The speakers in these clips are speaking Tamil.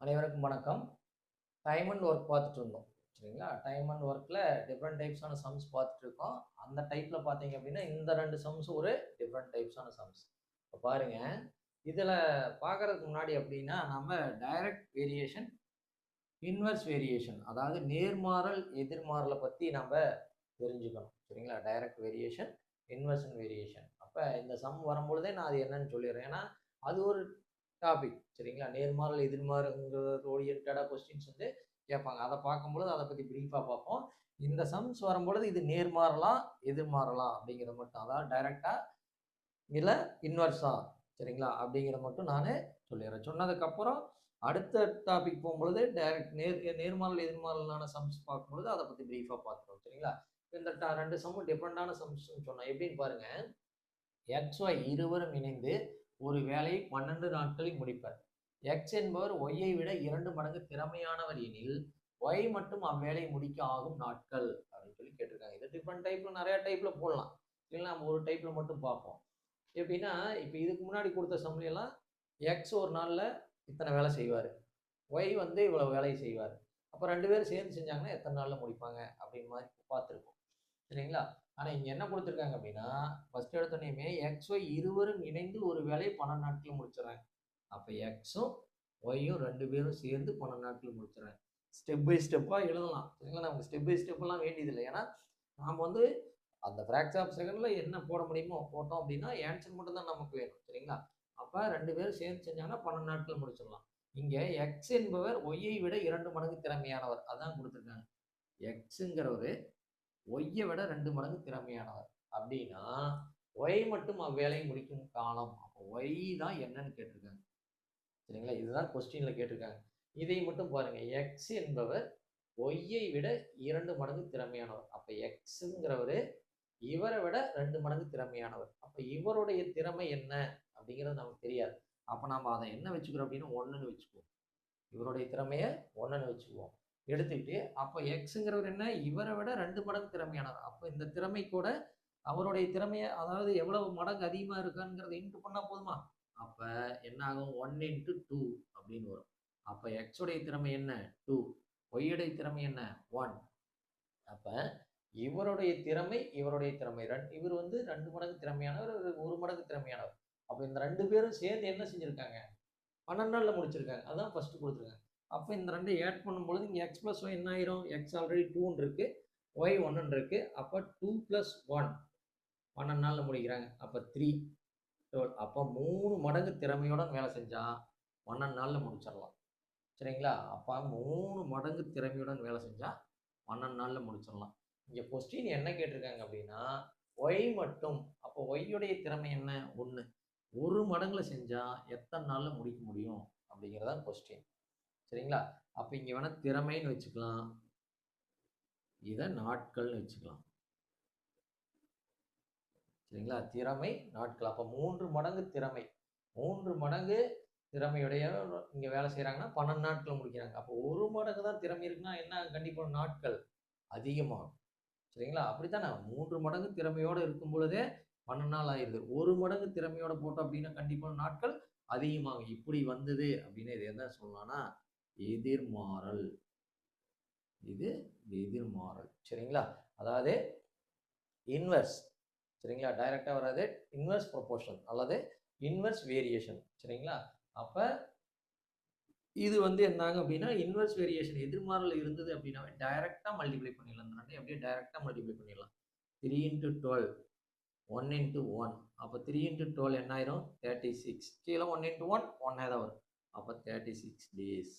அனைவருக்கும் வணக்கம். டைம் அண்ட் ஒர்க் பார்த்துட்டு இருந்தோம். சரிங்களா? டைம் அண்ட் ஒர்க்ல டிஃபரெண்ட் டைப்ஸான சம்ஸ் பார்த்துட்டு இருக்கோம். அந்த டைப்ல பார்த்தீங்க அப்படின்னா, இந்த 2 சம்ஸ் ஒரு டிஃபரெண்ட் டைப்ஸான சம்ஸ். இப்ப பாருங்க, இதுல பார்க்கறதுக்கு முன்னாடி அப்படின்னா, நம்ம டைரக்ட் வேரியேஷன், இன்வெர்ஸ் வேரியேஷன் அதாவது நேர்மாறல், எதிர்மாறல பத்தி நம்ப தெரிஞ்சுக்கணும். சரிங்களா? Direct variation, inversion variation. அப்ப இந்த சம் வரும்பொழுதே நான் அது என்னன்னு சொல்லிடுறேன். ஏன்னா, அது ஒரு டாபிக். சரிங்களா? நேர்மாறல், எதிர்மாறுங்கிறது ஓரியன்டடா கொஸ்டின்ஸ் வந்து கேட்பாங்க. அத பார்க்கும்பொழுது அத பத்தி பிரீஃபா பார்ப்போம். இந்த சம்ஸ் வரும்பொழுது இது நேர்மாறலா, எதிர்மாறலா அப்படிங்கிறது மட்டும். அதாவது டைரக்ட்டா இல்ல இன்வெர்ஸா சரிங்களா? அப்படிங்கிறத மட்டும் நானு சொல்லிடுறேன். சொன்னதுக்கப்புறம் அடுத்த டாபிக் போம்பொழுது டைரக்ட் நேர்மாறல், எதிர்மாறலான சம்ஸ் பார்க்கும்பொழுது அத பத்தி பிரீஃபா பார்த்துருவோம். சரிங்களா? இந்த 2 சம்மும் டிஃபரெண்டான சம்ஸ்ன்னு சொன்னேன். எப்படின்னு பாருங்க. XY இருவரும் இணைந்து ஒரு வேலையை 12 நாட்களில் முடிப்பர். X என்பவர் Y ஐ விட 2 மடங்கு திறமையானவர் எனில், Y மட்டும் அவ்வேலையை முடிக்க ஆகும் நாட்கள் அப்படின்னு சொல்லி கேட்டிருக்காங்க. இது டிஃபரெண்ட் டைப்ல நெறைய டைப்ல போடலாம். இல்ல நம்ம ஒரு டைப்ல மட்டும் பார்ப்போம். எப்படின்னா, இப்ப இதுக்கு முன்னாடி குடுத்த சம்ல எல்லாம் X ஒரு நாள்ல இத்தன வேலை செய்வாரு. Y வந்து இவ்வளவு வேலைய செய்வாரு. அப்ப 2 பேரும் சேர்ந்து செஞ்சாங்கன்னா எத்தன நாள்ல முடிப்பாங்க அப்படின்னு மாரி பார்த்திருப்போம். சரிங்களா? ஆனா இங்க என்ன குடுத்திருக்காங்க அப்படின்னா, ஃபர்ஸ்ட் எடுத்தோனயுமே XY இருவரும் இணைந்து ஒரு வேலைய 12 நாட்கள்ல முடிச்சுடுறாங்க. அப்ப Xம், Yயும் 2 பேரும் சேர்ந்து 12 நாட்கள்ல முடிச்சுடுறாங்க. ஸ்டெப் பை ஸ்டெப்பா எழுதலாம். சரிங்களா? நமக்கு ஸ்டெப் பை ஸ்டெப்லாம் வேண்டியதில்ல. ஏன்னா, நாம வந்து அந்த ஃபிராக்ஷன் ஆஃப் செகண்ட்ல என்ன போட முடியுமோ போட்டோம் அப்படின்னா, ஆன்சர் மட்டும் தான் நமக்கு வேணும். சரிங்களா? அப்ப 2 பேரும் சேர்ந்து செஞ்சாங்கன்னா 12 நாட்கள்ல முடிச்சிடலாம். இங்க X என்பவர் Yயை விட 2 மடங்கு திறமையானவர். அதான் குடுத்திருக்காங்க. Xங்கிறவரு ஒய்ய விட 2 மடங்கு திறமையானவர். அப்படின்னா, ஒய் மட்டும் அவ்வேலையை முடிக்கும் காலம். அப்போ ஒய் தான் என்னன்னு கேட்டிருக்காங்க. சரிங்களா? இதுதான் கொஸ்டின்ல கேட்டிருக்காங்க. இதை மட்டும் பாருங்க. எக்ஸ் என்பவர் ஒய்யை விட 2 மடங்கு திறமையானவர். அப்ப எக்ஸ்ங்கிறவரு இவரை விட 2 மடங்கு திறமையானவர். அப்ப இவருடைய திறமை என்ன அப்படிங்கிறது நமக்கு தெரியாது. அப்ப நாம அத என்ன வச்சுக்கிறோம் அப்படின்னா 1ன்னு வச்சுக்குவோம். இவருடைய திறமைய 1ன்னு வச்சுக்குவோம். எடுத்துக்கிட்டு அப்ப எக்ஸ்ங்கிறவர் என்ன? இவரை விட 2 மடங்கு திறமையானவர். அப்ப இந்த திறமை கூட அவருடைய திறமைய அதாவது எவ்வளவு மடங்கு அதிகமா இருக்காங்கிறத இன்டு பண்ணா போதுமா? அப்ப என்ன ஆகும்? 1 இன்டு 2 அப்படின்னு வரும். அப்ப X உடைய திறமை என்ன? 2. Y உடைய திறமை என்ன? 1. அப்ப இவருடைய திறமை இவர் வந்து 2 மடங்கு திறமையானவர், இவர் 1 மடங்கு திறமையானவர். அப்ப இந்த 2 பேரும் சேர்ந்து என்ன செஞ்சிருக்காங்க? 12 நாள்ல முடிச்சிருக்காங்க. அதான் ஃபர்ஸ்ட் குடுத்துருக்காங்க. அப்ப இந்த 2 ஆட் பண்ணும்பொழுது இங்க x + y என்ன ஆயிரும்? x ஆல்ரெடி 2ன்னு இருக்கு. y 1ன்னு இருக்கு. அப்ப 2 + 1 12 நாள்ல முடிக்கிறாங்க. அப்ப 3 12 அப்ப 3 மடங்கு திறமையுடன் வேலை செஞ்சா 12 நாள்ல முடிச்சிடலாம். சரிங்களா? அப்ப 3 மடங்கு திறமையுடன் வேலை செஞ்சா 12 நாள்ல முடிச்சிடலாம். இங்க கொஸ்டின் என்ன கேட்டிருக்காங்க அப்படின்னா, y மட்டும் அப்ப y உடைய திறமை என்ன? 1. 1 மடங்குல செஞ்சா எத்தன நாள்ல முடிக்க முடியும்? அப்படிங்கிறது தான் கொஸ்டின். சரிங்களா? அப்ப இங்க வேணா திறமைன்னு வச்சுக்கலாம். இத நாட்கள்னு வச்சுக்கலாம். சரிங்களா? திறமை, நாட்கள். அப்ப 3 மடங்கு திறமை. 3 மடங்கு திறமையுடைய இங்க வேலை செய்றாங்கன்னா 12 நாட்கள்ல முடிக்கிறாங்க. அப்போ 1 மடங்கு தான் திறமை இருக்குன்னா என்ன கண்டிப்பா நாட்கள் அதிகமாகும். சரிங்களா? அப்படித்தானே 3 மடங்கு திறமையோட இருக்கும் பொழுதே 12 நாள் ஆயிருது. 1 மடங்கு திறமையோட போட்டோம் அப்படின்னா கண்டிப்பா நாட்கள் அதிகமாகும். இப்படி வந்தது அப்படின்னு இத என்ன சொல்லலாம்னா, எதிர்மாறல். இது எதிர்மாறல். சரிங்களா? அதாவது இன்வெர்ஸ். சரிங்களா? டைரக்ட்டா வராது. இன்வெர்ஸ் புரொபோர்ஷன் அல்லது இன்வெர்ஸ் வேரியேஷன். சரிங்களா? அப்ப இது வந்து என்னாகும் அப்படின்னா, இன்வெர்ஸ் வேரியேஷன் எதிர்மாறல் இருந்தது அப்படின்னாவே டைரக்ட்டா மல்டிப்ளை பண்ணிடலாம். இந்த 2யும் அப்படியே டைரக்ட்டா மல்டிப்ளை பண்ணிடலாம். 3 இன்டு 12 1 இன்டு 1 அப்ப 3 இன்டு 12 என்ன ஆயிரும்? 36 கீழ 1 இன்டு 1 1 தான் வரும். அப்ப 36 டேஸ்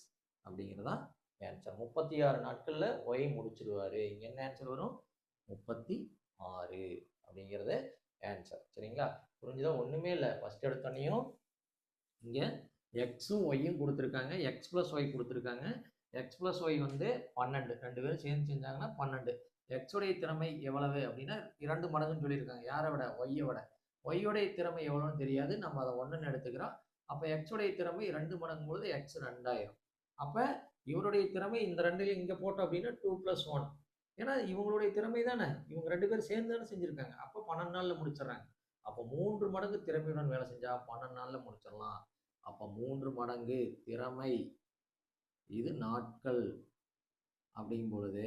அப்படிங்கிறது தான் ஆன்சர். 36 நாட்கள்ல ஒய் முடிச்சிருவாரு. இங்க என்ன ஆன்சர் வரும்? 36 அப்படிங்கிறது ஆன்சர். சரிங்களா? புரிஞ்சுதா? ஒண்ணுமே இல்ல. ஃபர்ஸ்ட் எடுத்தோனயும் இங்க எக்ஸும் ஒய்யும் குடுத்துருக்காங்க. எக்ஸ் பிளஸ் ஒய் குடுத்துருக்காங்க. எக்ஸ் பிளஸ் ஒய் வந்து 12. 2 பேரும் சேர்ந்து செஞ்சாங்கன்னா 12. எக்ஸ் உடைய திறமை எவ்வளவு அப்படின்னா 2 மடங்குன்னு சொல்லியிருக்காங்க. யாரை விட? ஒய்ய விட. ஒய் உடைய திறமை எவ்வளவுன்னு தெரியாது. நம்ம அதை 1ன்னு எடுத்துக்கிறோம். அப்ப எக்ஸ் உடைய திறமை 2 மடங்கும் பொழுது எக்ஸ் 2 ஆயிரும். அப்ப இவருடைய திறமை இந்த 2ல இங்க போட்டோம் அப்படின்னா 2 + 1. ஏன்னா இவங்களுடைய திறமை தானே. இவங்க 2 பேரும் சேர்ந்து தானே செஞ்சிருக்காங்க. அப்ப 12 நாள்ல முடிச்சிடுறாங்க. அப்ப 3 மடங்கு திறமையுடன் வேலை செஞ்சா 12 நாள்ல முடிச்சிடலாம். அப்ப 3 மடங்கு திறமை இது நாட்கள் அப்படிங்கும் பொழுது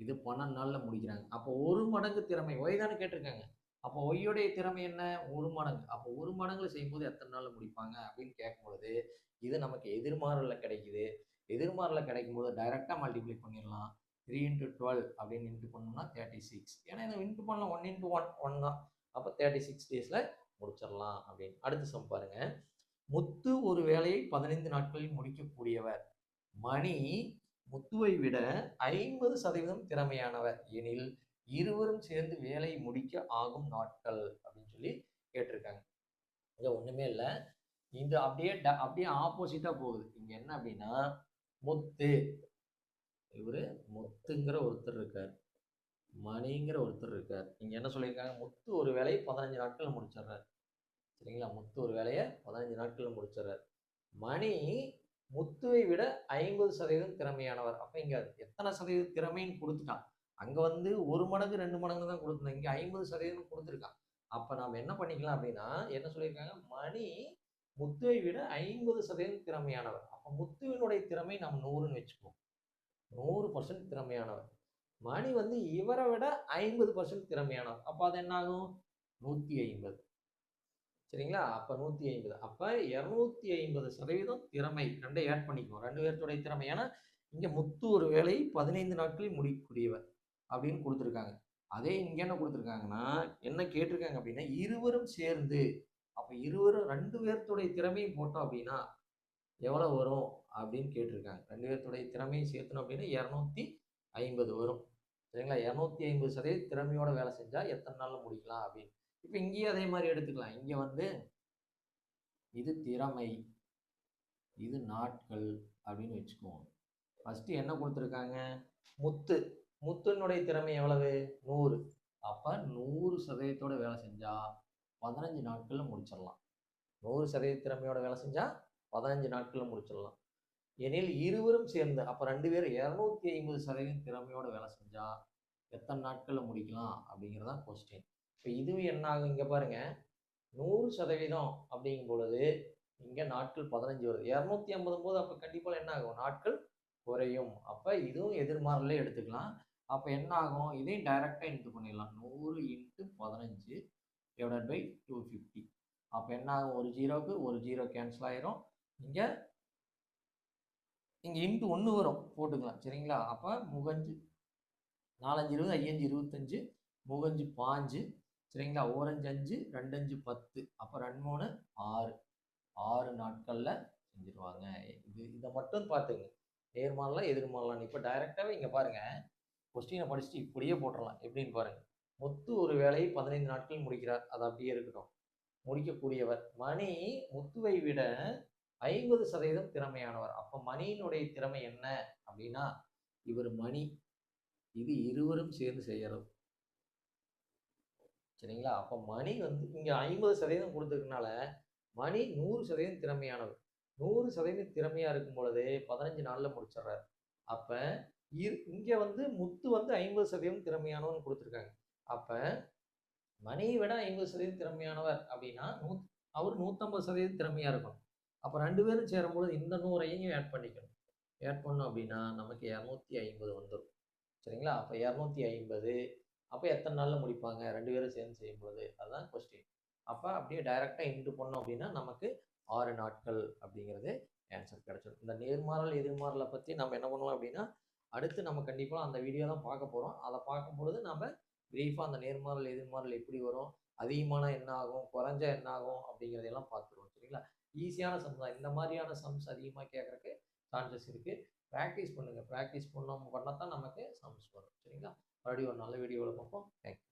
இது 12 நாள்ல முடிக்கிறாங்க. அப்போ ஒரு மடங்கு திறமை ஒய் தானே கேட்டிருக்காங்க. அப்போ ஒய்யுடைய திறமை என்ன? ஒரு மடங்கு. அப்போ ஒரு மடங்குல செய்யும்போது எத்தனை நாள்ல முடிப்பாங்க அப்படின்னு கேட்கும் பொழுது இது நமக்கு எதிர்மாறல கிடைக்குது. எதிர்மாறல கிடைக்கும்போது டைரக்டா மல்டிப்ளை பண்ணிடலாம். 3 இன்ட்டு 12 அப்படின்னு இன்ட்டு பண்ணோம்னா 36. ஏன்னா இதை இன்ட்டு பண்ணலாம் 1 இன்ட்டு 1 1 தான். அப்போ 36 டேஸ்ல முடிச்சிடலாம் அப்படின்னு. அடுத்த சம் பாருங்க. முத்து ஒரு வேலையை 15 நாட்களில் முடிக்கக்கூடியவர். மணி முத்துவை விட 50% திறமையானவர் எனில் இருவரும் சேர்ந்து வேலை முடிக்க ஆகும் நாட்கள் அப்படின்னு சொல்லி கேட்டிருக்காங்க. இது ஒண்ணுமே இல்லை. இது அப்படியே ஆப்போசிட்டா போகுது. இங்க என்ன அப்படின்னா முத்து இவரு முத்துங்கிற ஒருத்தர் இருக்கார், மணிங்கிற ஒருத்தர் இருக்கார். இங்க என்ன சொல்லியிருக்காங்க? முத்து ஒரு வேலையை 15 நாட்கள் முடிச்சிடுறாரு. சரிங்களா? முத்து ஒரு வேலையை 15 நாட்கள் முடிச்சிடுறாரு. மணி முத்துவை விட 50% திறமையானவர். அப்ப இங்க எத்தனை சதவீத திறமைன்னு கொடுத்துட்டான். அங்க வந்து 1 மடங்கு 2 மடங்கு தான் கொடுத்துருந்தேன். இங்க 50% கொடுத்துருக்கான். அப்ப நாம என்ன பண்ணிக்கலாம் அப்படின்னா என்ன சொல்லியிருக்காங்க? மணி முத்துவை விட 50% திறமையானவர். அப்ப முத்துவினுடைய திறமை நம்ம 100ன்னு வச்சுக்குவோம். 100% திறமையானவர். மணி வந்து இவரை விட 50% திறமையானவர். அப்ப அது என்ன ஆகும்? 150. சரிங்களா? அப்ப 150. அப்ப 250% திறமை. 2 ஆட் பண்ணிக்குவோம். 2 பேர்த்துடைய திறமை. ஏன்னா இங்க முத்து ஒரு வேலையை 15 நாட்களில் முடிக்கக்கூடியவர் அப்படின்னு கொடுத்துருக்காங்க. அதே இங்க என்ன கொடுத்துருக்காங்கன்னா என்ன கேட்டிருக்காங்க அப்படின்னா இருவரும் சேர்ந்து. அப்ப இருவரும் 2 பேர்த்துடைய திறமையும் போட்டோம் அப்படின்னா எவ்வளவு வரும் அப்படின்னு கேட்டிருக்காங்க. 2 பேர்த்துடைய திறமையும் சேர்த்தணும் அப்படின்னா 250 வரும். சரிங்களா? 250% திறமையோட வேலை செஞ்சா எத்தனை நாள்ல முடிக்கலாம் அப்படின்னு. இப்ப இங்கேயும் அதே மாதிரி எடுத்துக்கலாம். இங்க வந்து இது திறமை, இது நாட்கள் அப்படின்னு வச்சுக்குவோம். ஃபர்ஸ்ட் என்ன கொடுத்துருக்காங்க? முத்து. முத்துனுடைய திறமை எவ்வளவு? 100. அப்ப 100% வேலை செஞ்சா 15 நாட்கள்ல முடிச்சிடலாம். 100% திறமையோட வேலை செஞ்சா 15 நாட்கள்ல முடிச்சிடலாம். எனில் இருவரும் சேர்ந்து அப்ப 2 பேரும் 250% திறமையோட வேலை செஞ்சா எத்தனை நாட்கள்ல முடிக்கலாம் அப்படிங்கிறதான் கொஸ்டின். இப்ப இதுவும் என்ன ஆகும்? இங்க பாருங்க 100% அப்படிங்கும் பொழுது இங்க நாட்கள் 15 வருது. 250 போது அப்ப கண்டிப்பா என்ன ஆகும்? நாட்கள் குறையும். அப்ப இதுவும் எதிர்மாறலே எடுத்துக்கலாம். அப்ப என்ன ஆகும்? இதையும் டைரக்டா இன்ட்டு பண்ணிடலாம். 100 இன்ட்டு 15 டிவைடட் பை 250. அப்ப என்ன ஆகும்? ஒரு ஜீரோக்கு ஒரு ஜீரோ கேன்சல் ஆயிரும். இங்க இங்க இன்ட்டு 1 வரும், போட்டுக்கலாம். சரிங்களா? அப்ப முகஞ்சு 4 5 20 5 25 முகஞ்சு 5 சரிங்களா? 1 5 5 2 5 10. அப்ப 2 3 6. 6 நாட்கள்ல செஞ்சிருவாங்க. இதை மட்டும் பார்த்துங்க. நேர்மாறலாம் எதிர்மாறலாம். இப்போ டைரக்டாவே இங்க பாருங்க. கொஸ்டினை படிச்சுட்டு இப்படியே போட்டுடலாம். எப்படின்னு பாருங்க. முத்து ஒரு வேலையை 15 நாட்கள் முடிக்கிறார். அது அப்படியே இருக்கட்டும். முடிக்கக்கூடியவர். மணி முத்துவை விட 50% திறமையானவர். அப்ப மணியினுடைய திறமை என்ன அப்படின்னா இவர் மணி, இது இருவரும் சேர்ந்து செய்யறது. சரிங்களா? அப்ப மணி வந்து இங்க 50% கொடுத்துருக்கனால மணி 100% திறமையானவர். 100% திறமையா இருக்கும் பொழுது 15 நாள்ல முடிச்சிடுறாரு. அப்ப இங்க வந்து முத்து வந்து 50% திறமையானவர்னு கொடுத்துருக்காங்க. அப்ப மணியை விட 50% திறமையானவர் அப்படின்னா அவர் 150% திறமையா இருக்கணும். அப்ப 2 பேரும் சேரும்போது இந்த 100ஐயும் ஆட் பண்ணிக்கணும். ஆட் பண்ணோம் அப்படின்னா நமக்கு 250 வந்துடும். சரிங்களா? அப்ப 250 அப்ப எத்தனை நாள்ல முடிப்பாங்க 2 பேரும் சேர்ந்து செய்யும்போது? அதுதான் கொஸ்டின். அப்ப அப்படியே டைரக்டா இன்ட்டு பண்ணோம் அப்படின்னா நமக்கு 6 நாட்கள் அப்படிங்கிறது ஆன்சர் கிடைச்சிடும். இந்த நேர்மாறல் எதிர்மாறலை பத்தி நம்ம என்ன பண்ணலாம் அப்படின்னா அடுத்து நம்ம கண்டிப்பா அந்த வீடியோ தான் பார்க்க போறோம். அதை பார்க்கும்பொழுது நம்ம பிரீஃபா அந்த நேர்மாறல் எதிர்மாறல் எப்படி வரும், அதிகமான என்ன ஆகும், குறைஞ்சா என்ன ஆகும் அப்படிங்கிறதெல்லாம் பார்த்துருவோம். சரிங்களா? ஈஸியான சம் தான். இந்த மாதிரியான சம்ஸ் அதிகமாக கேட்கறதுக்கு சான்சஸ் இருக்கு. ப்ராக்டிஸ் பண்ணுங்க. ப்ராக்டிஸ் பண்ணோம் பண்ணால் தான் நமக்கு சம்ஸ் வரும். சரிங்களா? மறுபடியும் ஒரு நல்ல வீடியோவில் பார்ப்போம். தேங்க்யூ.